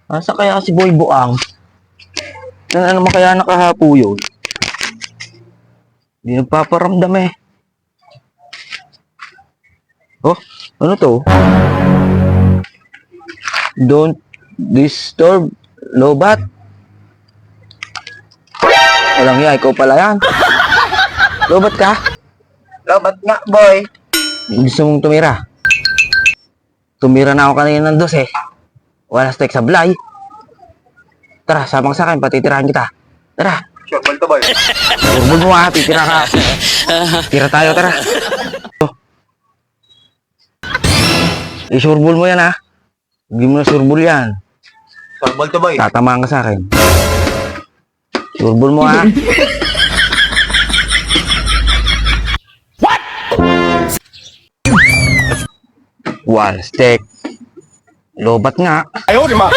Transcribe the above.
Asa kaya si Boy Buang? Saan naman kaya nakahapo yun? Hindi nagpaparamdam eh. Oh, ano to? Don't disturb Lobat. Walang ya, ikaw pala yan. Lobat ka? Lobat nga, boy. Gusto mong tumira? Tumira na ako kanina ng 12. Wala steak sa blay. Tara, samang sa akin, patitirahan kita. Tara. Sure, ball to, boy. Surbol mo ha, titira ka. Tira tayo, tara. Oh. Isurbol mo yan ha. Hindi mo na surbol yan. Sure, ball to, boy. Tatamaan ka sa akin. Surbol mo ha. What? One stick. Lobat nga. Ayaw, di ma.